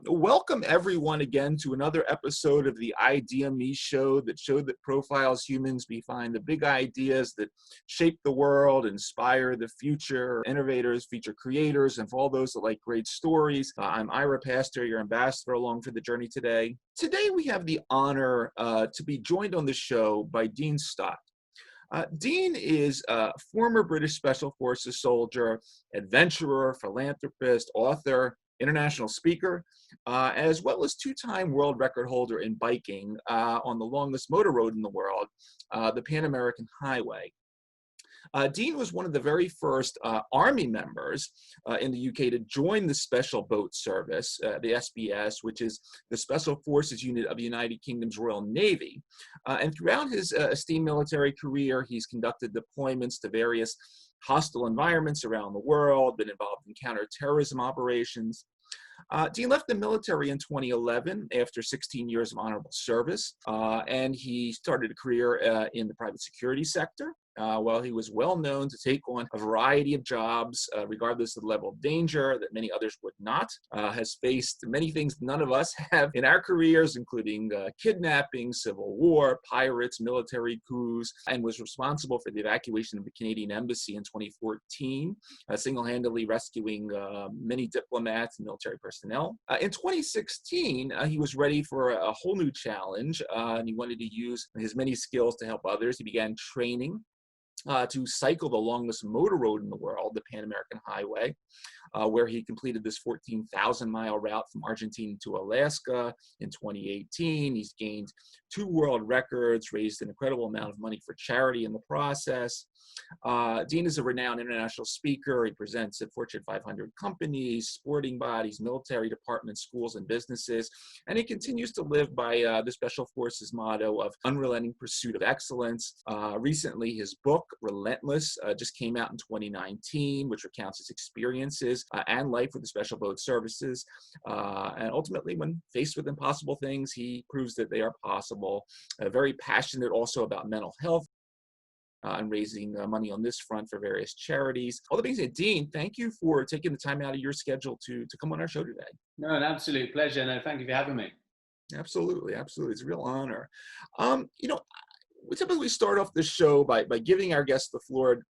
Welcome everyone again to another episode of the ideaXme show, that profiles humans behind the big ideas that shape the world, inspire the future, innovators, future creators, and for all those that like great stories. I'm Ira Pastor, your ambassador along for the journey today. Today we have the honor to be joined on the show by Dean Stott. Dean is a former British Special Forces soldier, adventurer, philanthropist, author, international speaker, as well as two-time world record holder in biking on the longest motor road in the world, the Pan American Highway. Dean was one of the very first Army members in the UK to join the Special Boat Service, the SBS, which is the Special Forces unit of the United Kingdom's Royal Navy. And throughout his esteemed military career, he's conducted deployments to various hostile environments around the world, been involved in counter-terrorism operations. Dean left the military in 2011 after 16 years of honorable service, and he started a career in the private security sector. While he was well known to take on a variety of jobs, regardless of the level of danger that many others would not, has faced many things none of us have in our careers, including kidnapping, civil war, pirates, military coups, and was responsible for the evacuation of the Canadian Embassy in 2014, single-handedly rescuing many diplomats and military personnel. In 2016, he was ready for a whole new challenge, and he wanted to use his many skills to help others. He began training to cycle the longest motor road in the world, the Pan American Highway, where he completed this 14,000-mile route from Argentina to Alaska in 2018. He's gained 2 world records, raised an incredible amount of money for charity in the process. Dean is a renowned international speaker. He presents at Fortune 500 companies, sporting bodies, military departments, schools, and businesses. And he continues to live by the Special Forces motto of unrelenting pursuit of excellence. Recently, his book, Relentless, just came out in 2019, which recounts his experiences and life with the Special Boat Services. And ultimately, when faced with impossible things, he proves that they are possible. Very passionate also about mental health. And raising money on this front for various charities. All that being said, Dean, thank you for taking the time out of your schedule to come on our show today. No, an absolute pleasure. No, thank you for having me. Absolutely, absolutely. It's a real honor. We typically start off this show by giving our guests the floor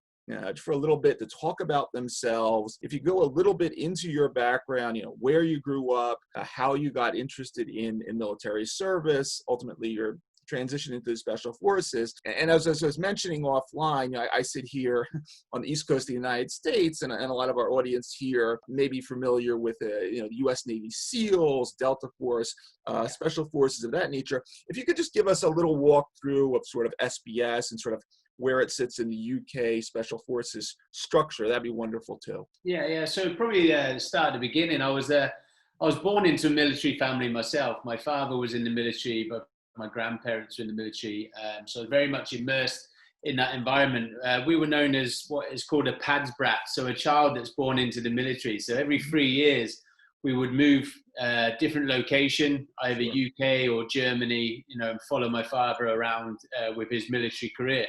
for a little bit to talk about themselves. If you go a little bit into your background, where you grew up, how you got interested in military service, ultimately your transition into the Special Forces. And as I was mentioning offline, I sit here on the East Coast of the United States, and a lot of our audience here may be familiar with the U.S. Navy SEALs, Delta Force, Special Forces of that nature. If you could just give us a little walkthrough of sort of SBS and sort of where it sits in the UK Special Forces structure, that'd be wonderful too. Yeah. So probably start at the beginning. I was born into a military family myself. My father was in the military, but my grandparents were in the military, so I was very much immersed in that environment. We were known as what is called a PADS brat, so a child that's born into the military. So every 3 years, we would move different location, either UK or Germany, and follow my father around with his military career.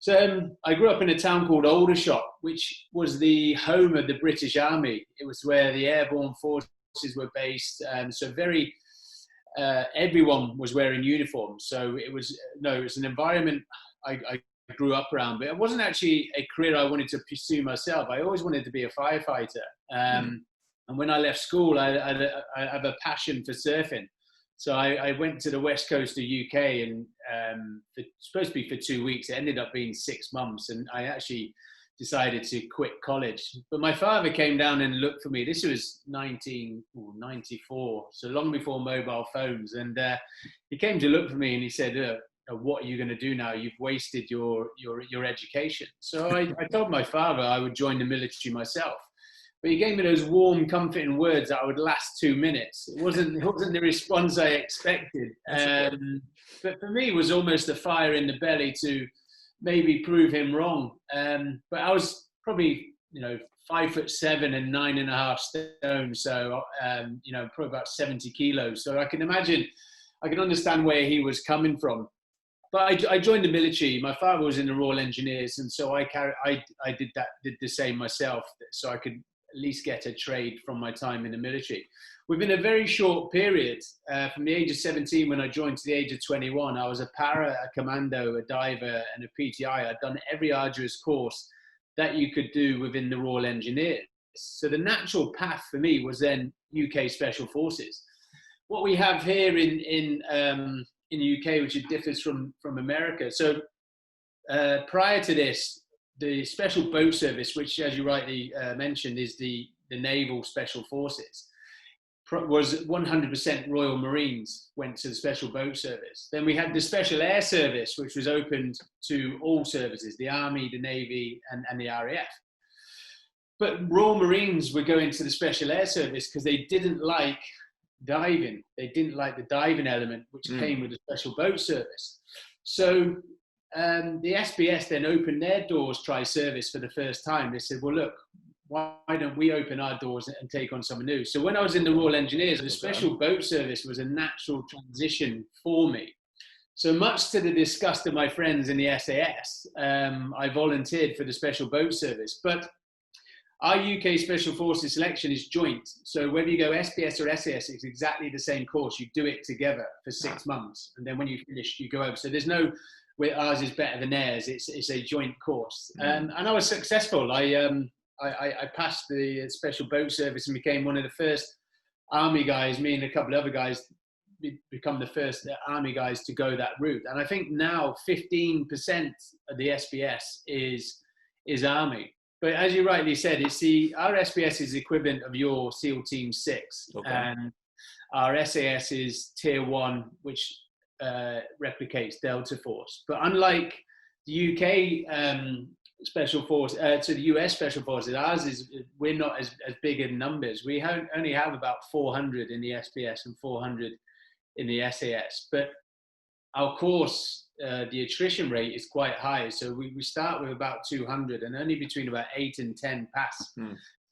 So I grew up in a town called Aldershot, which was the home of the British Army. It was where the airborne forces were based, so very everyone was wearing uniform. So it was an environment I grew up around, but it wasn't actually a career I wanted to pursue myself. I always wanted to be a firefighter. And when I left school, I have a passion for surfing. So I went to the west coast of UK, and supposed to be for 2 weeks. It ended up being 6 months, and I actually decided to quit college. But my father came down and looked for me. This was 1994, so long before mobile phones. And he came to look for me, and he said, what are you going to do now? You've wasted your education. So I told my father I would join the military myself. But he gave me those warm, comforting words that would last 2 minutes. It wasn't the response I expected. But for me, it was almost a fire in the belly to maybe prove him wrong. But I was probably, 5'7" and 9.5 stone. So, probably about 70 kilos. So I can understand where he was coming from. But I joined the military. My father was in the Royal Engineers, and so I did the same myself, so I could least get a trade from my time in the military. Within a very short period, from the age of 17 when I joined to the age of 21, I was a para, a commando, a diver, and a PTI. I'd done every arduous course that you could do within the Royal Engineers. So the natural path for me was then UK Special Forces. What we have here in the UK, which it differs from America. So prior to this, the Special Boat Service, which, as you rightly mentioned, is the Naval Special Forces, was 100% Royal Marines went to the Special Boat Service. Then we had the Special Air Service, which was opened to all services, the Army, the Navy, and the RAF. But Royal Marines were going to the Special Air Service because they didn't like diving. They didn't like the diving element, which came with the Special Boat Service. So the SBS then opened their doors tri-service for the first time. They said, well, look, why don't we open our doors and take on someone new? So when I was in the Royal Engineers, the Special Boat Service was a natural transition for me. So much to the disgust of my friends in the SAS, I volunteered for the Special Boat Service. But our UK Special Forces selection is joint. So whether you go SBS or SAS, it's exactly the same course. You do it together for 6 months. And then when you finish, you go over. So there's no, where ours is better than theirs. It's a joint course. And I was successful. I passed the Special Boat Service and became one of the first Army guys, me and a couple of other guys, become the first Army guys to go that route. And I think now 15% of the SBS is Army. But as you rightly said, our SBS is the equivalent of your SEAL Team 6. Okay. And our SAS is Tier 1, which replicates Delta Force. But unlike the UK Special Force, to the US Special Forces, we're not as big in numbers. We only have about 400 in the SBS and 400 in the SAS. But our course, the attrition rate is quite high. So we start with about 200 and only between about 8 and 10 pass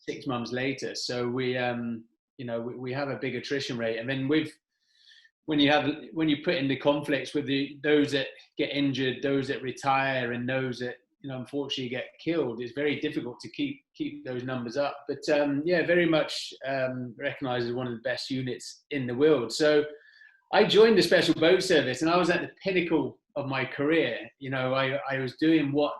6 months later. So we have a big attrition rate. And then when you put in the conflicts with those that get injured, those that retire, and those that unfortunately get killed, it's very difficult to keep those numbers up. But very much recognized as one of the best units in the world. So I joined the Special Boat Service and I was at the pinnacle of my career. I was doing what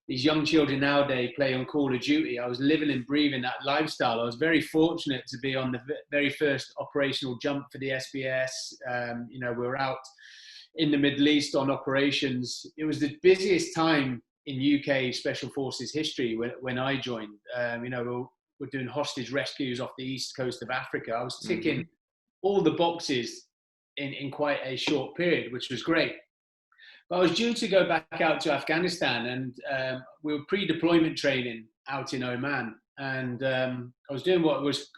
these young children nowadays play on Call of Duty. I was living and breathing that lifestyle. I was very fortunate to be on the very first operational jump for the SBS. We were out in the Middle East on operations. It was the busiest time in UK Special Forces history when I joined. We're doing hostage rescues off the east coast of Africa. I was ticking all the boxes in quite a short period, which was great. But I was due to go back out to Afghanistan, and we were pre-deployment training out in Oman. And I was doing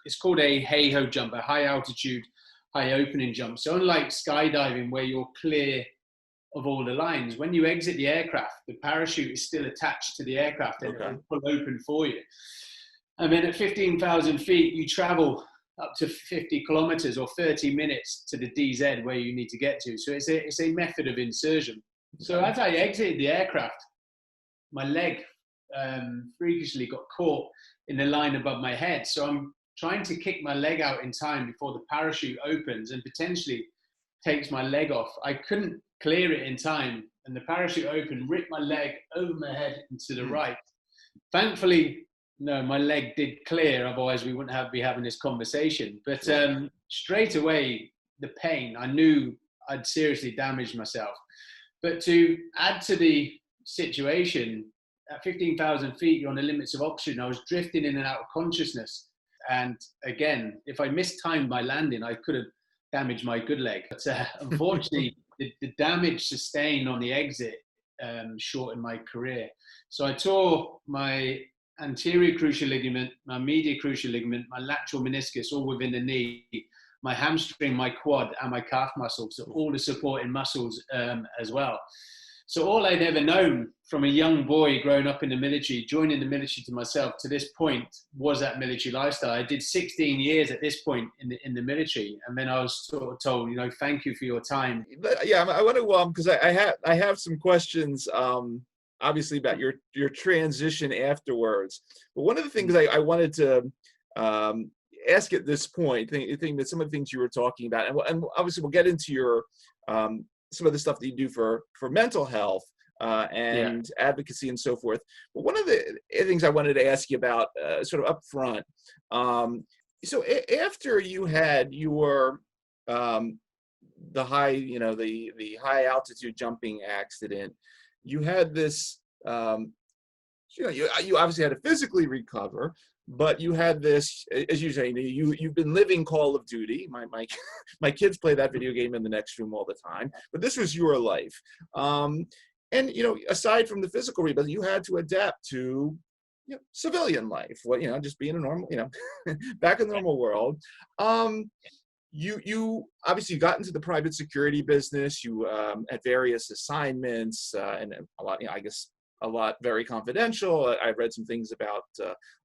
it's called a hey-ho jump, a high altitude, high opening jump. So unlike skydiving where you're clear of all the lines, when you exit the aircraft, the parachute is still attached to the aircraft and it will pull open for you. And then at 15,000 feet, you travel up to 50 kilometers or 30 minutes to the DZ where you need to get to. So it's a method of insertion. So as I exited the aircraft, my leg freakishly got caught in the line above my head. So I'm trying to kick my leg out in time before the parachute opens and potentially takes my leg off. I couldn't clear it in time, and the parachute opened, ripped my leg over my head and to the right. Thankfully, no, my leg did clear, otherwise we wouldn't be having this conversation. But straight away, the pain, I knew I'd seriously damaged myself. But to add to the situation, at 15,000 feet, you're on the limits of oxygen. I was drifting in and out of consciousness. And again, if I mistimed my landing, I could have damaged my good leg. But unfortunately, the damage sustained on the exit shortened my career. So I tore my anterior cruciate ligament, my medial cruciate ligament, my lateral meniscus, all within the knee, my hamstring, my quad, and my calf muscles, so all the supporting muscles as well. So all I'd ever known from a young boy growing up in the military, joining the military to myself to this point, was that military lifestyle. I did 16 years at this point in the military, and then I was sort of told, thank you for your time. But yeah, I want to because I have some questions obviously about your transition afterwards. But one of the things I wanted to ask at this point, think that some of the things you were talking about, and obviously we'll get into your some of the stuff that you do for mental health and advocacy and so forth. But one of the things I wanted to ask you about sort of up front, so after you had your the high, the high altitude jumping accident, you had this, you obviously had to physically recover, but you had this, as you say, you've been living Call of Duty. My kids play that video game in the next room all the time, but this was your life. And aside from the physical rehab, you had to adapt to civilian life. Just being a normal, back in the normal world. You obviously got into the private security business. You had various assignments and a lot, I guess, a lot very confidential. I read some things about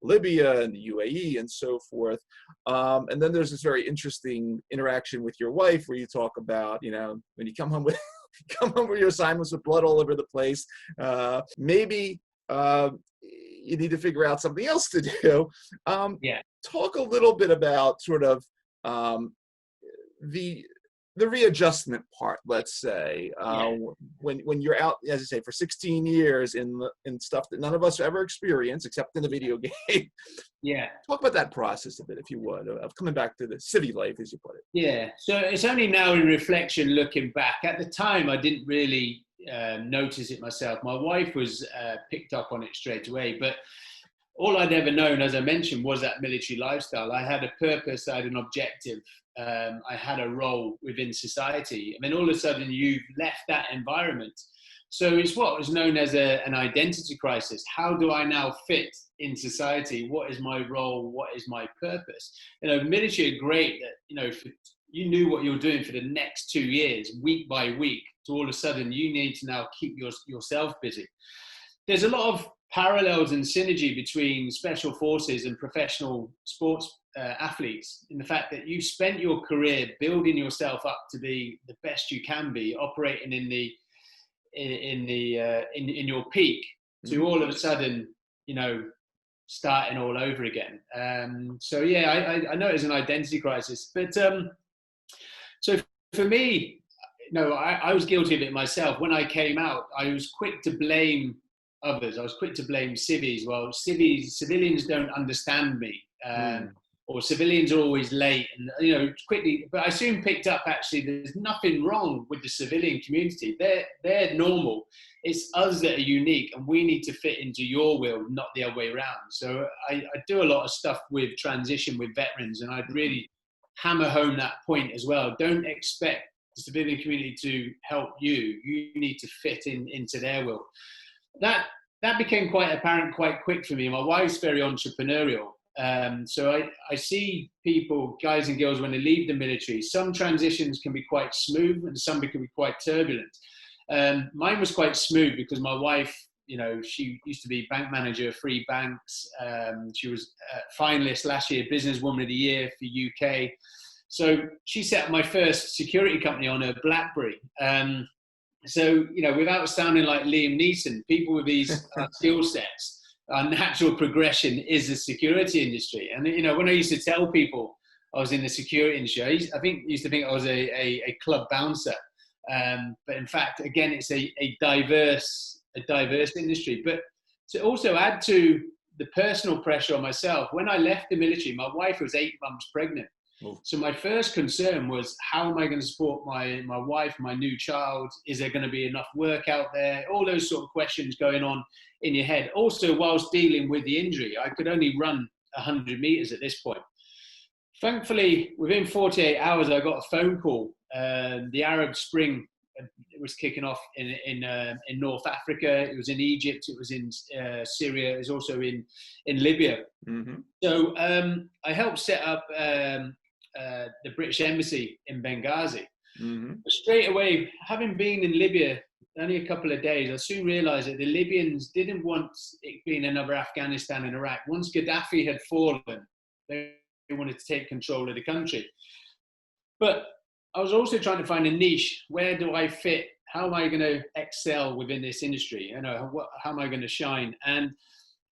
Libya and the UAE and so forth. And then there's this very interesting interaction with your wife where you talk about, when you come home with your assignments with blood all over the place, maybe you need to figure out something else to do. Talk a little bit about sort of the readjustment part, let's say, when you're out, as I say, for 16 years in stuff that none of us ever experienced except in the video game. Talk about that process a bit, if you would, of coming back to the city life, as you put it. So it's only now in reflection, looking back. At the time, I didn't really notice it myself. My wife was picked up on it straight away, but all I'd ever known, as I mentioned, was that military lifestyle. I had a purpose, I had an objective, I had a role within society. And then all of a sudden you've left that environment. So it's what was known as an identity crisis. How do I now fit in society? What is my role? What is my purpose? Military are great that, you knew what you were doing for the next 2 years, week by week, to all of a sudden you need to now keep yourself busy. There's a lot of parallels and synergy between special forces and professional sports athletes, in the fact that you've spent your career building yourself up to be the best you can be, operating in your peak, to all of a sudden, starting all over again. I know it's an identity crisis, but so for me, I was guilty of it myself. When I came out, I was quick to blame others. I was quick to blame civvies. Well, civilians don't understand me, or civilians are always late, and quickly. But I soon picked up, actually, there's nothing wrong with the civilian community. They're normal. It's us that are unique, and we need to fit into your world, not the other way around. So I do a lot of stuff with transition with veterans, and I'd really hammer home that point as well. Don't expect the civilian community to help you. You need to fit into their world. That became quite apparent quite quick for me. My wife's very entrepreneurial. So I see people, guys and girls, when they leave the military, some transitions can be quite smooth and some can be quite turbulent. Mine was quite smooth because my wife, she used to be bank manager of 3 banks. She was finalist last year, Businesswoman of the Year for UK. So she set up my first security company on her BlackBerry. So, without sounding like Liam Neeson, people with these skill sets, our natural progression is the security industry. And, when I used to tell people I was in the security industry, I used to think I was a club bouncer. But in fact, again, it's a diverse industry. But to also add to the personal pressure on myself, when I left the military, my wife was 8 months pregnant. So my first concern was, how am I going to support my wife, my new child? Is there going to be enough work out there? All those sort of questions going on in your head. Also, whilst dealing with the injury, I could only run 100 meters at this point. Thankfully, within 48 hours, I got a phone call. The Arab Spring was kicking off in North Africa. It was in Egypt. It was in Syria. It was also in Libya. Mm-hmm. So I helped set up the British Embassy in Benghazi. Mm-hmm. Straight away, having been in Libya only a couple of days, I soon realized that the Libyans didn't want it being another Afghanistan and Iraq. Once Gaddafi had fallen, they wanted to take control of the country. But I was also trying to find a niche. Where do I fit? how am I going to excel within this industry? How am I going to shine? And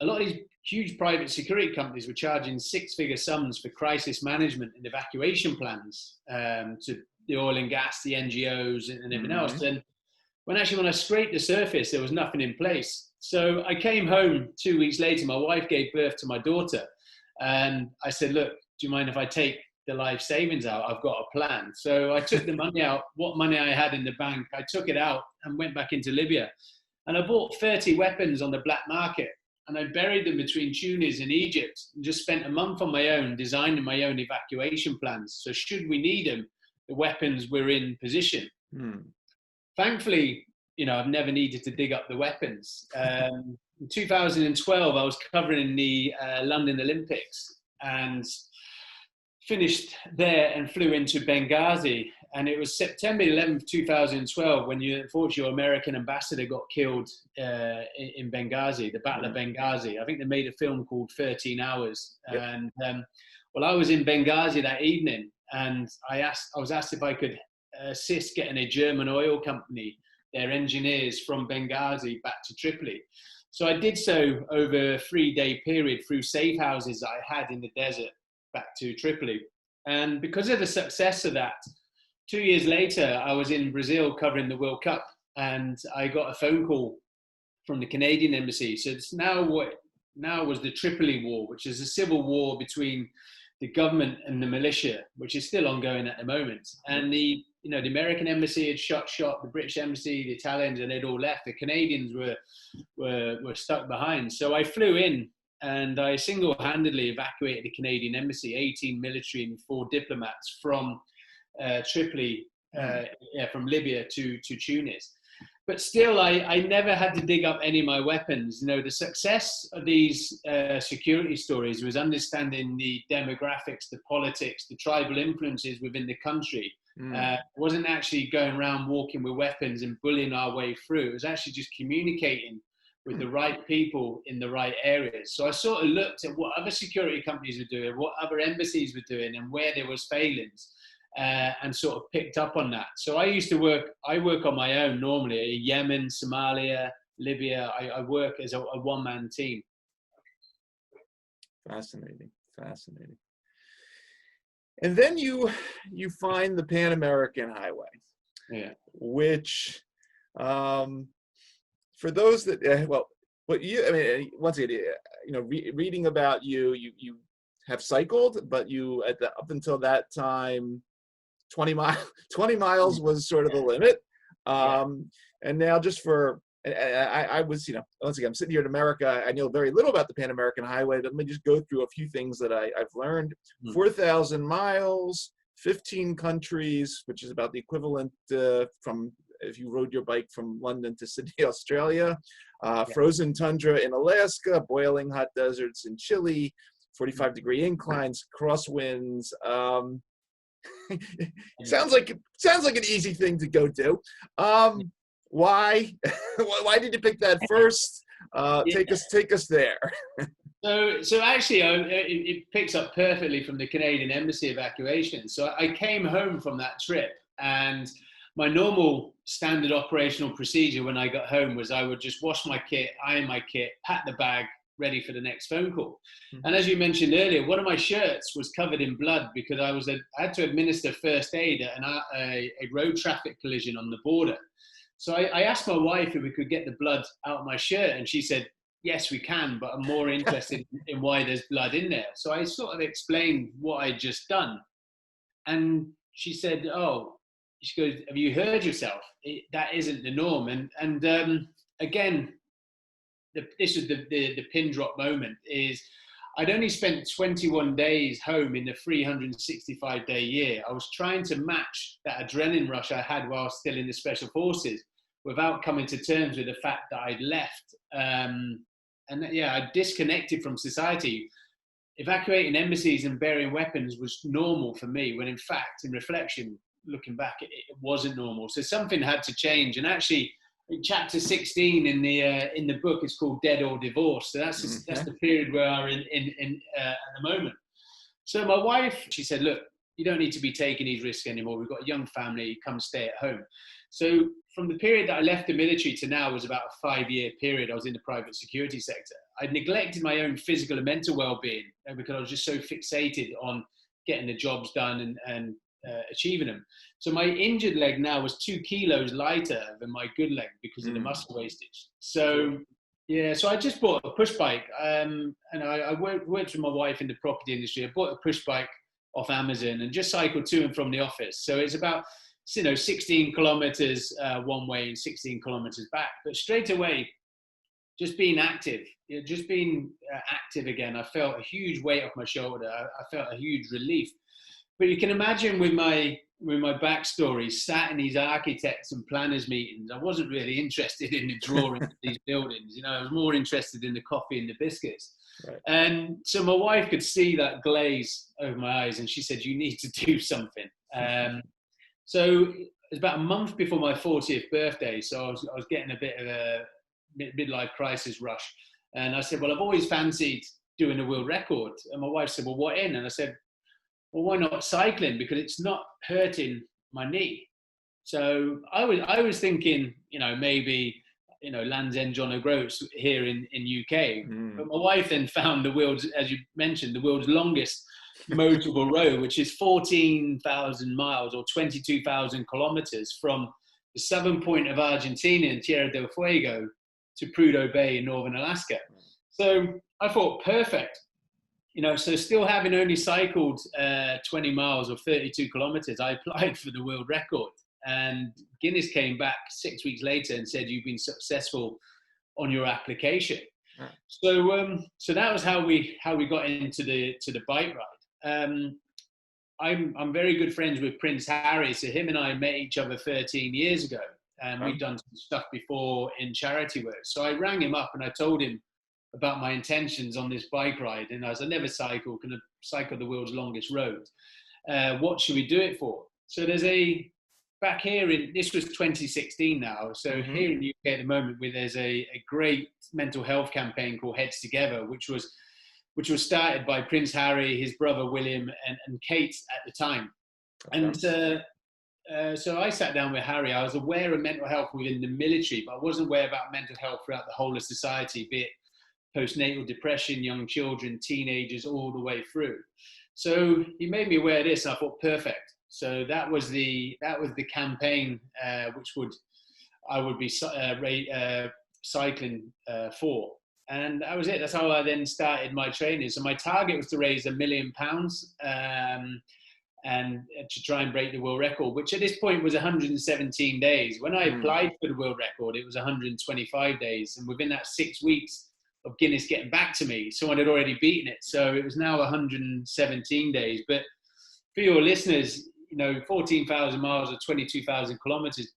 a lot of these huge private security companies were charging six-figure sums for crisis management and evacuation plans to the oil and gas, the NGOs, and everything else. And when I scraped the surface, there was nothing in place. So I came home 2 weeks later. My wife gave birth to my daughter, and I said, "Look, do you mind if I take the life savings out? I've got a plan." So I took the money out, what money I had in the bank. I took it out and went back into Libya, and I bought 30 weapons on the black market. And I buried them between Tunis and Egypt, and just spent a month on my own designing my own evacuation plans. So should we need them, the weapons were in position. Thankfully, I've never needed to dig up the weapons. In 2012, I was covering the London Olympics and finished there and flew into Benghazi. And it was September 11th, 2012, when unfortunately, your American ambassador got killed in Benghazi, the Battle of Benghazi. I think they made a film called 13 Hours. Yep. And I was in Benghazi that evening, and I was asked if I could assist getting a German oil company, their engineers from Benghazi back to Tripoli. So I did so over a 3-day period through safe houses that I had in the desert back to Tripoli. And because of the success of that, 2 years later, I was in Brazil covering the World Cup, and I got a phone call from the Canadian embassy. So it's now was the Tripoli War, which is a civil war between the government and the militia, which is still ongoing at the moment. And the American embassy had shot, the British embassy, the Italians, and they'd all left. The Canadians were stuck behind. So I flew in, and I single-handedly evacuated the Canadian embassy, 18 military and 4 diplomats from Tripoli, from Libya to Tunis. But still, I never had to dig up any of my weapons. The success of these security stories was understanding the demographics, the politics, the tribal influences within the country. Wasn't actually going around walking with weapons and bullying our way through. It was actually just communicating with the right people in the right areas. So I sort of looked at what other security companies were doing, what other embassies were doing, and where there was failings. And sort of picked up on that. So I work on my own normally, Yemen, Somalia, Libya. I work as a one-man team. Fascinating. And then you find the Pan American Highway, which, for those that, once again, reading about you have cycled, but up until that time, 20 miles was sort of the limit. And now I was, once again, I'm sitting here in America. I know very little about the Pan American Highway, but let me just go through a few things that I've learned. 4,000 miles, 15 countries, which is about the equivalent from if you rode your bike from London to Sydney, Australia, frozen tundra in Alaska, boiling hot deserts in Chile, 45-degree inclines, crosswinds. Sounds like an easy thing to go do. Why? Why did you pick that first? Take us there. So actually, it picks up perfectly from the Canadian Embassy evacuation. So I came home from that trip, and my normal standard operational procedure when I got home was I would just wash my kit, iron my kit, pack the bag, ready for the next phone call. And as you mentioned earlier, one of my shirts was covered in blood because I had to administer first aid at a road traffic collision on the border. So I asked my wife if we could get the blood out of my shirt, and she said, yes, we can, but I'm more interested in why there's blood in there. So I sort of explained what I'd just done. And she said, she goes, have you heard yourself? That isn't the norm. And again, this is the pin drop moment is I'd only spent 21 days home in the 365-day year. I was trying to match that adrenaline rush I had while still in the Special Forces without coming to terms with the fact that I'd left. I disconnected from society. Evacuating embassies and burying weapons was normal for me, when in fact, in reflection, looking back, it wasn't normal. So something had to change. And actually, in chapter 16 in the book, it's called Dead or Divorced. So that's the period where I'm in at the moment. So my wife, she said, look, you don't need to be taking these risks anymore. We've got a young family, come stay at home. So from the period that I left the military to now was about a 5-year period. I was in the private security sector. I'd neglected my own physical and mental well-being because I was just so fixated on getting the jobs done and achieving them. So my injured leg now was 2 kilos lighter than my good leg because of the muscle wastage. So yeah, so I just bought a push bike, and I worked with my wife in the property industry. I bought a push bike off Amazon and just cycled to and from the office. So it's about 16 kilometers one way and 16 kilometers back. But straight away, just being active, active again, I felt a huge weight off my shoulder. I felt a huge relief. But you can imagine with my backstory, sat in these architects and planners meetings, I wasn't really interested in the drawing of these buildings. I was more interested in the coffee and the biscuits. Right. And so my wife could see that glaze over my eyes, and she said, "You need to do something." So it was about a month before my 40th birthday. So I was getting a bit of a midlife crisis rush, and I said, "Well, I've always fancied doing a world record." And my wife said, "Well, what in?" And I said, "Well, why not cycling? Because it's not hurting my knee." So I was thinking, maybe, Land's End John O'Groats here in UK. But my wife then found the world's, as you mentioned, the world's longest motorable road, which is 14,000 miles or 22,000 kilometers from the southern point of Argentina in Tierra del Fuego to Prudhoe Bay in northern Alaska. So I thought, perfect. So still having only cycled 20 miles or 32 kilometers, I applied for the world record, and Guinness came back 6 weeks later and said, "You've been successful on your application." So that was how we got into the bike ride. I'm very good friends with Prince Harry, so him and I met each other 13 years ago, and we've done some stuff before in charity work. So I rang him up and I told him about my intentions on this bike ride, and I never cycle, can I cycle the world's longest road? What should we do it for? So there's back here this was 2016 now, so here in the UK at the moment, there's a great mental health campaign called Heads Together, which was started by Prince Harry, his brother William, and Kate at the time. Okay. And so I sat down with Harry. I was aware of mental health within the military, but I wasn't aware about mental health throughout the whole of society, be it postnatal depression, young children, teenagers, all the way through. So he made me aware of this, and I thought, perfect. So that was the campaign which I would be cycling for, and that was it. That's how I then started my training. So my target was to raise £1 million, and to try and break the world record, which at this point was 117 days. When I applied for the world record, it was 125 days, and within that 6 weeks of Guinness getting back to me, someone had already beaten it. So it was now 117 days. But for your listeners, 14,000 miles or 22,000 kilometers,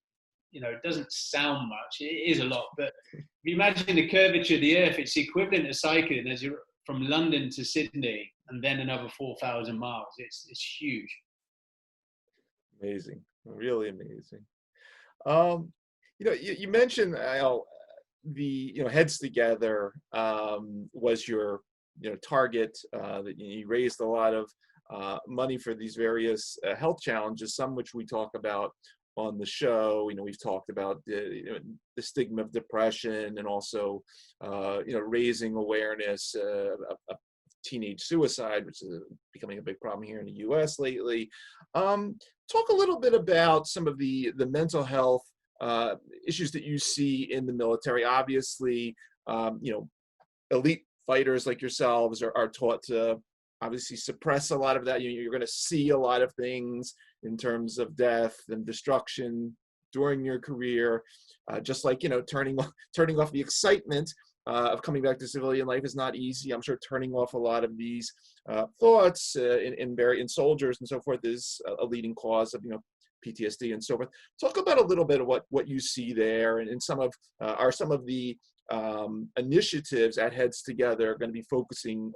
it doesn't sound much. It is a lot. But if you imagine the curvature of the earth, it's equivalent to cycling as you're from London to Sydney and then another 4,000 miles. It's huge. Amazing. Really amazing. You mentioned, the Heads Together was your target, that you raised a lot of money for these various health challenges, some which we talk about on the show. We've talked about the stigma of depression, and also raising awareness of teenage suicide, which is becoming a big problem here in the US lately. Talk a little bit about some of the mental health issues that you see in the military. Obviously, elite fighters like yourselves are taught to obviously suppress a lot of that. You're going to see a lot of things in terms of death and destruction during your career. Just like, turning off the excitement of coming back to civilian life is not easy. I'm sure turning off a lot of these thoughts in soldiers and so forth is a leading cause of, PTSD and so forth. Talk about a little bit of what you see there, and some of the initiatives at Heads Together are going to be focusing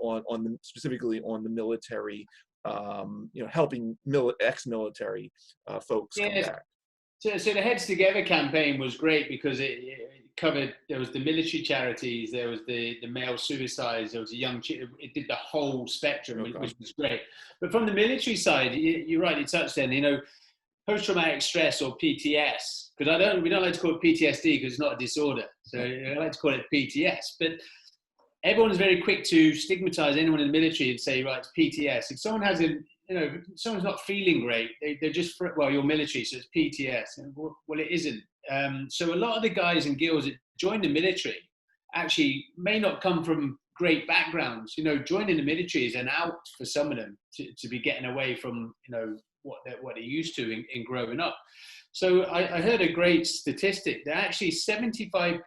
specifically on the military, helping ex-military folks come back. So the Heads Together campaign was great because it covered, there was the military charities, there was the male suicides, there was a young, it did the whole spectrum, which was great. But from the military side, you're right, you touched then, you know, post-traumatic stress or PTS, because we don't like to call it PTSD because it's not a disorder. So I like to call it PTS. But everyone's very quick to stigmatize anyone in the military and say, right, it's PTS. If someone has if someone's not feeling great, they're just, well, you're military, so it's PTS. And, well, it isn't. So a lot of the guys and girls that join the military actually may not come from great backgrounds. You know, joining the military is an out for some of them to be getting away from, you know, what they're used to in growing up. So I heard a great statistic that actually 75%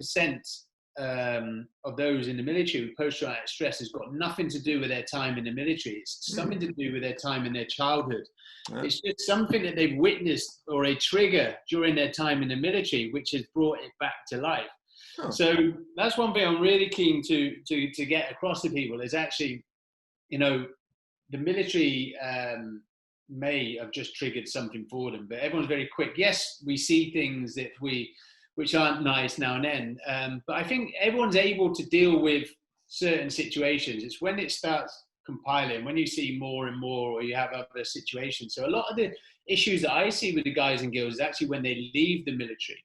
of those in the military with post-traumatic stress has got nothing to do with their time in the military. It's something to do with their time in their childhood. Yeah. It's just something that they've witnessed or a trigger during their time in the military, which has brought it back to life. Huh. So that's one thing I'm really keen to get across to people is actually, you know, the military may have just triggered something for them, but everyone's very quick. Yes, we see things that which aren't nice now and then, but I think everyone's able to deal with certain situations. It's when it starts compiling, when you see more and more, or you have other situations. So a lot of the issues that I see with the guys and girls is actually when they leave the military,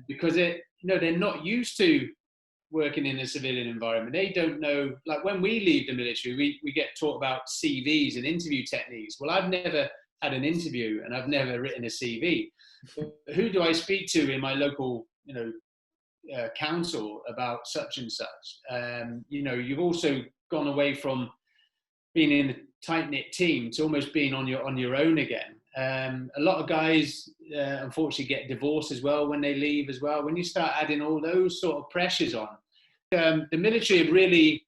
because they're not used to working in a civilian environment. They don't know, like when we leave the military, we get taught about CVs and interview techniques. Well, I've never had an interview and I've never written a CV. Who do I speak to in my local, council about such and such? You've also gone away from being in a tight-knit team to almost being on your own again. A lot of guys, unfortunately, get divorced as well when they leave as well. When you start adding all those sort of pressures on, the military have really,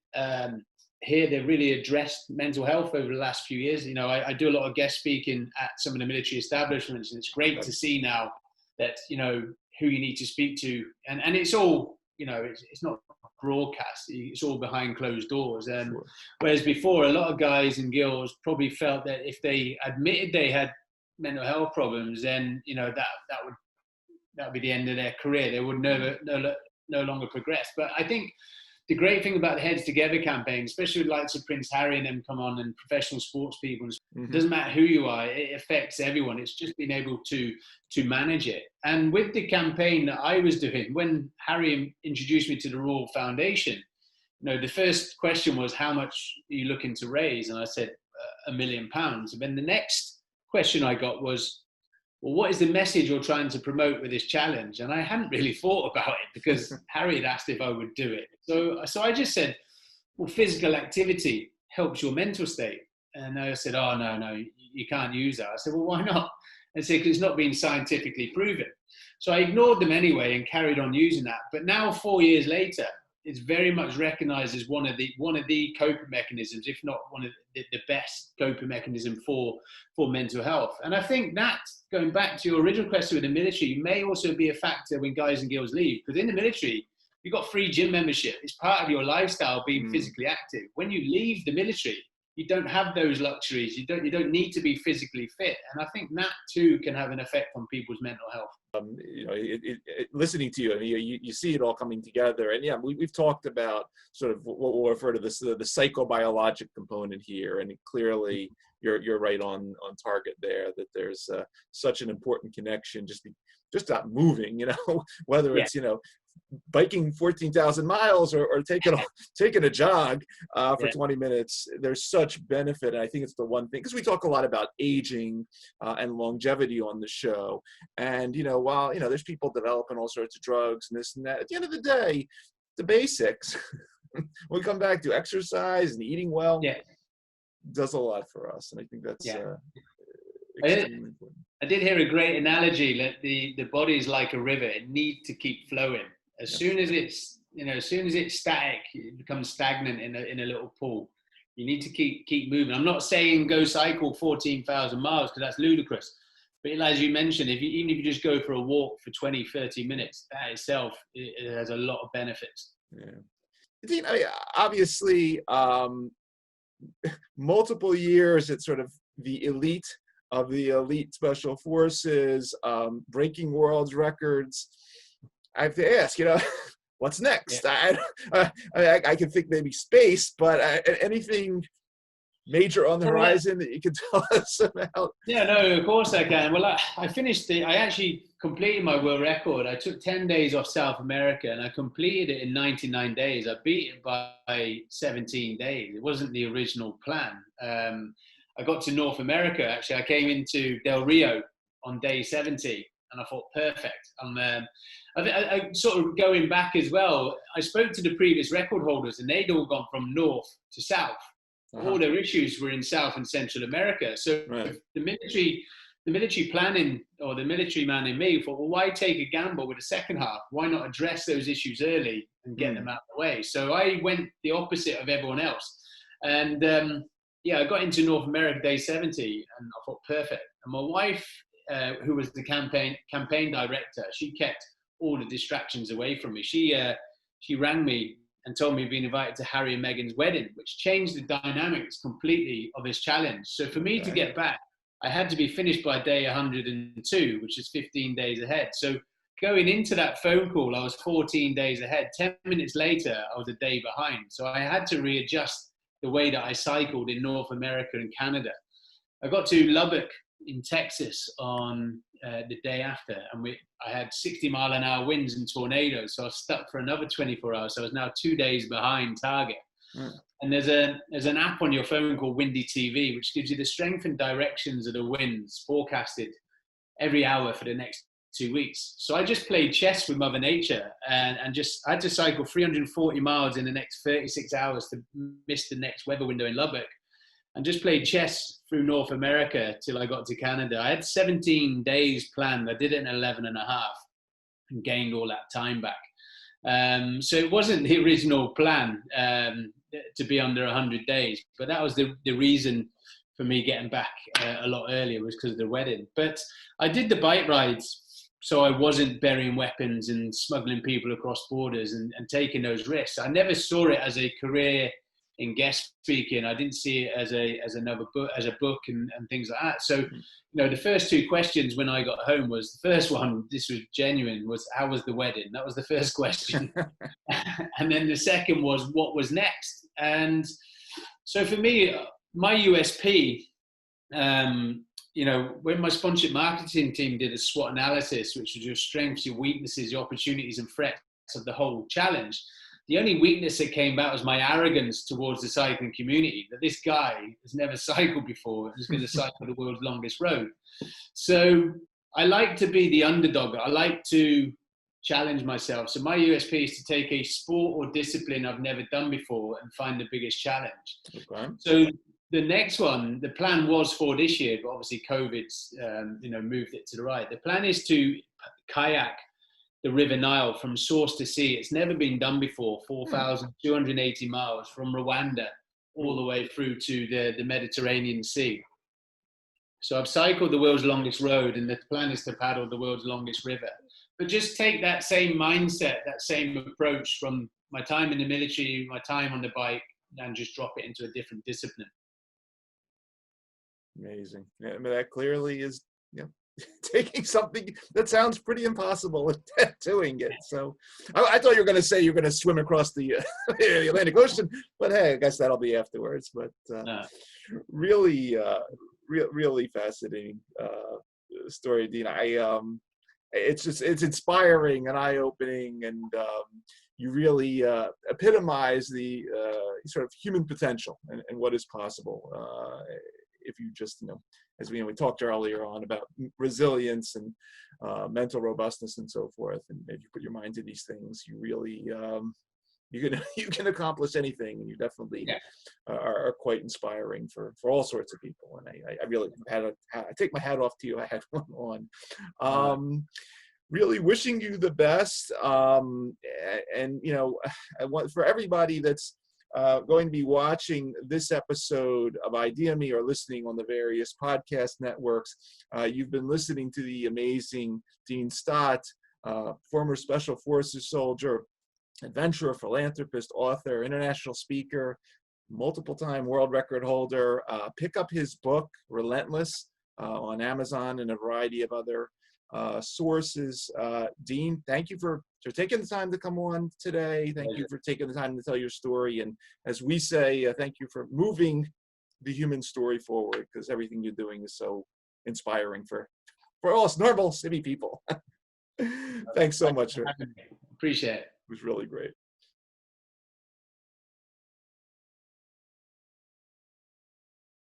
they've really addressed mental health over the last few years. You know, I do a lot of guest speaking at some of the military establishments, and it's great to see now that, you know, who you need to speak to. And it's all, you know, it's not broadcast, it's all behind closed doors. Sure. Whereas before, a lot of guys and girls probably felt that if they admitted they had mental health problems, then, you know, that would be the end of their career. They would no longer progress. But I think the great thing about the Heads Together campaign, especially with likes of Prince Harry and them come on, and professional sports people, it doesn't matter who you are, it affects everyone. It's just being able to manage it. And with the campaign that I was doing, when Harry introduced me to the Royal Foundation, you know, the first question was, how much are you looking to raise? And I said, £1 million. And then the next question I got was, well, what is the message you're trying to promote with this challenge? And I hadn't really thought about it because Harry had asked if I would do it. So I just said, well, physical activity helps your mental state. And I said, oh, no, you can't use that. I said, well, why not? And said, because it's not been scientifically proven. So I ignored them anyway and carried on using that. But now, 4 years later, it's very much recognized as one of the coping mechanisms, if not one of the best coping mechanism for mental health. And I think that, going back to your original question with the military, may also be a factor when guys and girls leave. Because in the military, you've got free gym membership. It's part of your lifestyle, being physically active. When you leave the military, you don't have those luxuries. You don't need to be physically fit. And I think that too can have an effect on people's mental health. Listening to you, I mean, you see it all coming together. And yeah, we've talked about sort of what we'll refer to this, the psychobiologic component here. And clearly you're right on target there, that there's such an important connection, just not moving, you know, whether it's, you know, biking 14,000 miles or taking a jog for 20 minutes. There's such benefit. And I think it's the one thing, because we talk a lot about aging and longevity on the show. And, you know, while, you know, there's people developing all sorts of drugs and this and that, at the end of the day, the basics, we come back to exercise and eating well, does a lot for us. And I think that's extremely important. I did hear a great analogy that the body is like a river. It needs to keep flowing. As soon as it's static, it becomes stagnant in a little pool. You need to keep moving. I'm not saying go cycle 14,000 miles, because that's ludicrous. But as you mentioned, even if you just go for a walk for 20, 30 minutes, that itself, it has a lot of benefits. Yeah. Dean, obviously, multiple years at sort of the elite of the elite special forces, breaking world records. I have to ask, what's next? Yeah. I can think maybe space, but anything major on the horizon that you can tell us about? Yeah, no, of course I can. Well, I actually completed my world record. I took 10 days off South America and I completed it in 99 days. I beat it by 17 days. It wasn't the original plan. I got to North America, actually. I came into Del Rio on day 70 and I thought, perfect. I sort of going back as well, I spoke to the previous record holders and they'd all gone from north to south. All their issues were in South and Central America. So Right. the military planning, or the military man in me thought, well, why take a gamble with the second half? Why not address those issues early and get them out of the way? So I went the opposite of everyone else. And I got into North America day 70 and I thought, perfect. And my wife, who was the campaign director, she kept all the distractions away from me. She rang me and told me being invited to Harry and Meghan's wedding, which changed the dynamics completely of this challenge. So for me to get back, I had to be finished by day 102, which is 15 days ahead. So going into that phone call, I was 14 days ahead. 10 minutes later, I was a day behind. So I had to readjust the way that I cycled in North America and Canada. I got to Lubbock in Texas on the day after, and I had 60-mile-an-hour winds and tornadoes, so I was stuck for another 24 hours. So I was now 2 days behind target. And there's an app on your phone called Windy TV, which gives you the strength and directions of the winds forecasted every hour for the next 2 weeks. So I just played chess with Mother Nature and I had to cycle 340 miles in the next 36 hours to miss the next weather window in Lubbock, and just played chess through North America till I got to Canada. I had 17 days planned. I did it in 11 and a half and gained all that time back. So it wasn't the original plan to be under 100 days, but that was the reason for me getting back a lot earlier, was because of the wedding. But I did the bike rides, so I wasn't burying weapons and smuggling people across borders and taking those risks. I never saw it as a career in guest speaking. I didn't see it as another book, as a book and things like that. So, the first two questions when I got home was, the first one, this was genuine, was how was the wedding? That was the first question. And then the second was, what was next? And so for me, my USP, when my sponsorship marketing team did a SWOT analysis, which was your strengths, your weaknesses, your opportunities and threats of the whole challenge, the only weakness that came out was my arrogance towards the cycling community, that this guy has never cycled before and is going to cycle the world's longest road. So I like to be the underdog. I like to challenge myself. So my USP is to take a sport or discipline I've never done before and find the biggest challenge. Okay. So the next one, the plan was for this year, but obviously COVID's moved it to the right. The plan is to kayak the River Nile from source to sea. It's never been done before, 4,280 miles from Rwanda all the way through to the Mediterranean Sea. So I've cycled the world's longest road, and the plan is to paddle the world's longest river. But just take that same mindset, that same approach from my time in the military, my time on the bike, and just drop it into a different discipline. Amazing. Yeah, I mean, that clearly is, taking something that sounds pretty impossible and doing it. So I thought you were going to say you're going to swim across the Atlantic Ocean, but hey, I guess that'll be afterwards. But really fascinating story, Dean. It's inspiring and eye-opening, and you really epitomize the sort of human potential and what is possible if you just, as we talked earlier on about resilience and mental robustness and so forth, and if you put your mind to these things, you really you can accomplish anything, and you definitely are quite inspiring for all sorts of people. And I really I take my hat off to you. I had one on. Really wishing you the best, and I want for everybody that's going to be watching this episode of IdeaXme or listening on the various podcast networks. You've been listening to the amazing Dean Stott, former Special Forces soldier, adventurer, philanthropist, author, international speaker, multiple-time world record holder. Pick up his book, Relentless, on Amazon and a variety of other sources. Dean, thank you for taking the time to come on today. Thank you for taking the time to tell your story. And as we say, thank you for moving the human story forward, because everything you're doing is so inspiring for us normal city people. Thanks so much. Appreciate it. It was really great.